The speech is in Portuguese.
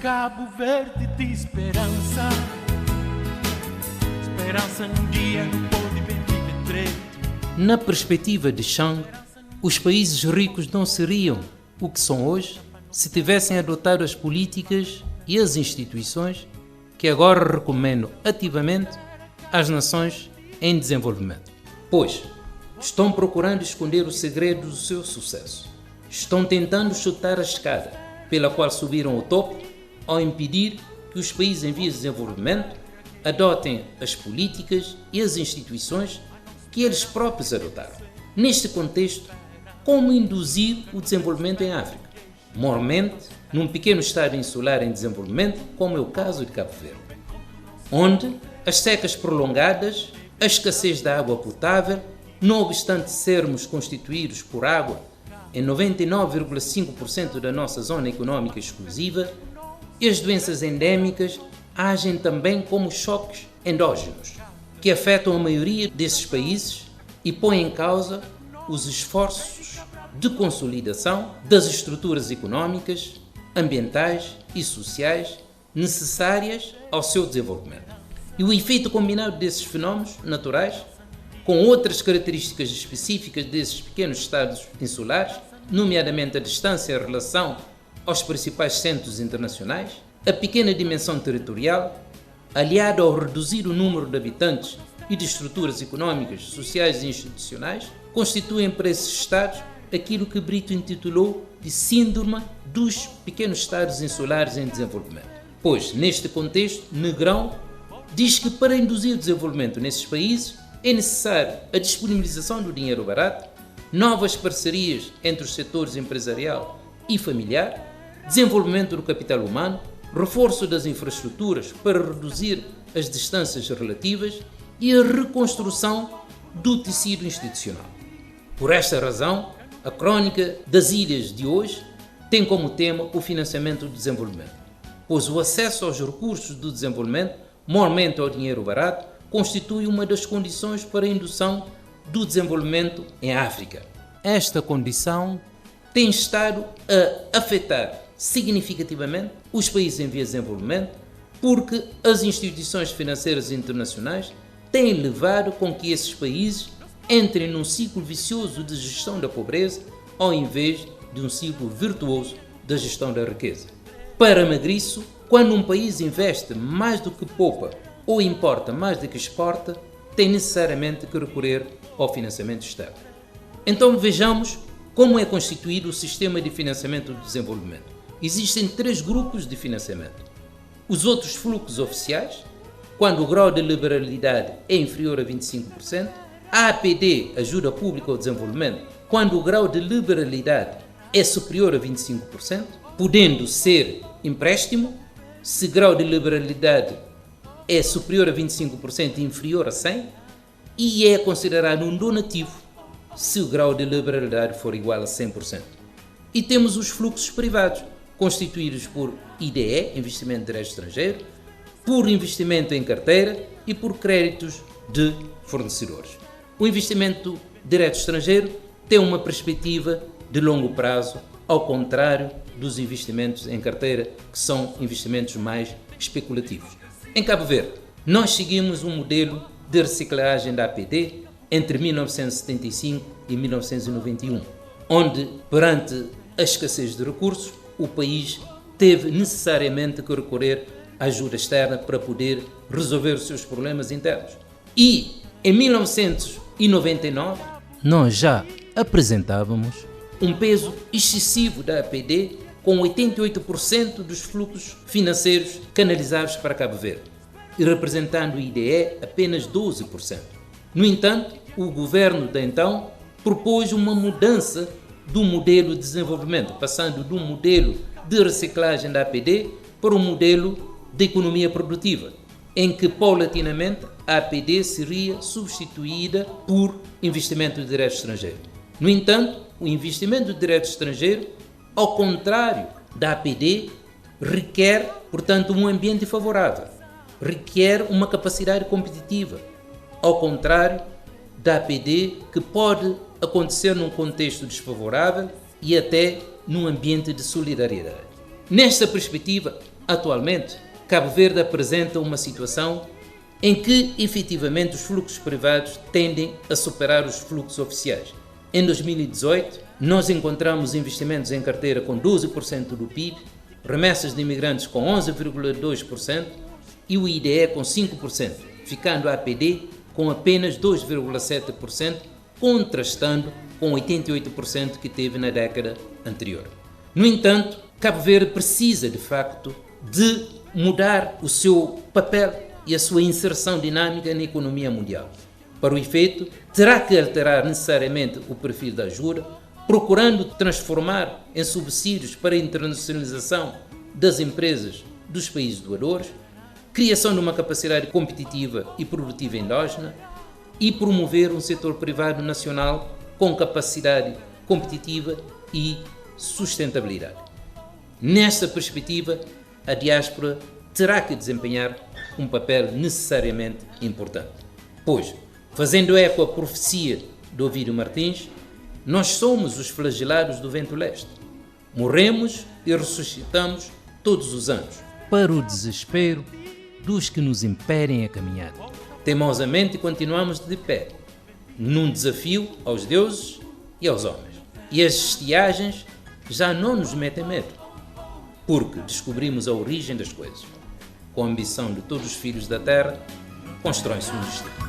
Cabo Verde de esperança. Esperança num dia não pode bem viver. Na perspectiva de Chang, os países ricos não seriam o que são hoje se tivessem adotado as políticas e as instituições que agora recomendam ativamente às nações em desenvolvimento. Pois, estão procurando esconder o segredo do seu sucesso. Estão tentando chutar a escada pela qual subiram ao topo ao impedir que os países em vias de desenvolvimento adotem as políticas e as instituições que eles próprios adotaram. Neste contexto, como induzir o desenvolvimento em África? Mormente, num pequeno estado insular em desenvolvimento, como é o caso de Cabo Verde, onde as secas prolongadas, a escassez da água potável, não obstante sermos constituídos por água em 99,5% da nossa zona econômica exclusiva, e as doenças endémicas agem também como choques endógenos, que afetam a maioria desses países e põem em causa os esforços de consolidação das estruturas econômicas, ambientais e sociais necessárias ao seu desenvolvimento. E o efeito combinado desses fenómenos naturais, com outras características específicas desses pequenos estados insulares, nomeadamente a distância em relação aos principais centros internacionais, a pequena dimensão territorial, aliado ao reduzir o número de habitantes e de estruturas econômicas, sociais e institucionais, constituem para esses estados aquilo que Brito intitulou de Síndrome dos Pequenos Estados Insulares em Desenvolvimento. Pois, neste contexto, Negrão diz que para induzir o desenvolvimento nesses países é necessário a disponibilização do dinheiro barato, novas parcerias entre os setores empresarial e familiar, desenvolvimento do capital humano, reforço das infraestruturas para reduzir as distâncias relativas e a reconstrução do tecido institucional. Por esta razão, a Crônica das Ilhas de hoje tem como tema o financiamento do desenvolvimento, pois o acesso aos recursos do desenvolvimento, mormente ao dinheiro barato, constitui uma das condições para a indução do desenvolvimento em África. Esta condição tem estado a afetar significativamente os países em vias de desenvolvimento, porque as instituições financeiras internacionais têm levado com que esses países entrem num ciclo vicioso de gestão da pobreza, ao invés de um ciclo virtuoso da gestão da riqueza. Para Magriço, quando um país investe mais do que poupa ou importa mais do que exporta, tem necessariamente que recorrer ao financiamento externo. Então vejamos como é constituído o sistema de financiamento do desenvolvimento. Existem 3 grupos de financiamento. Os outros fluxos oficiais, quando o grau de liberalidade é inferior a 25%, a APD, Ajuda Pública ao Desenvolvimento, quando o grau de liberalidade é superior a 25%, podendo ser empréstimo, se o grau de liberalidade é superior a 25% e inferior a 100%, e é considerado um donativo se o grau de liberalidade for igual a 100%. E temos os fluxos privados, constituídos por IDE, Investimento Direto Estrangeiro, por investimento em carteira e por créditos de fornecedores. O investimento direto estrangeiro tem uma perspectiva de longo prazo, ao contrário dos investimentos em carteira, que são investimentos mais especulativos. Em Cabo Verde, nós seguimos um modelo de reciclagem da APD entre 1975 e 1991, onde, perante a escassez de recursos, o país teve necessariamente que recorrer à ajuda externa para poder resolver os seus problemas internos. E, em 1999, nós já apresentávamos um peso excessivo da APD, com 88% dos fluxos financeiros canalizados para Cabo Verde, e representando o IDE apenas 12%. No entanto, o governo de então propôs uma mudança do modelo de desenvolvimento, passando de um modelo de reciclagem da APD para um modelo de economia produtiva, em que paulatinamente a APD seria substituída por investimento direto estrangeiro. No entanto, o investimento direto estrangeiro, ao contrário da APD, requer, portanto, um ambiente favorável, requer uma capacidade competitiva, ao contrário da APD, que pode acontecer num contexto desfavorável e até num ambiente de solidariedade. Nesta perspectiva, Atualmente, Cabo Verde apresenta uma situação em que, efetivamente, os fluxos privados tendem a superar os fluxos oficiais. Em 2018, nós encontramos investimentos em carteira com 12% do PIB, remessas de imigrantes com 11,2% e o IDE com 5%, ficando a APD com apenas 2,7%, contrastando com 88% que teve na década anterior. No entanto, Cabo Verde precisa, de facto, de mudar o seu papel e a sua inserção dinâmica na economia mundial. Para o efeito, terá que alterar necessariamente o perfil da ajuda, procurando transformar em subsídios para a internacionalização das empresas dos países doadores, criação de uma capacidade competitiva e produtiva endógena e promover um setor privado nacional com capacidade competitiva e sustentabilidade. Nesta perspectiva, a diáspora terá que desempenhar um papel necessariamente importante, pois, fazendo eco à profecia de Ovídio Martins, nós somos os flagelados do vento leste. Morremos e ressuscitamos todos os anos, para o desespero dos que nos impedem a caminhada. Teimosamente continuamos de pé, num desafio aos deuses e aos homens. E as estiagens já não nos metem medo, porque descobrimos a origem das coisas. Com a ambição de todos os filhos da terra, constrói-se um destino.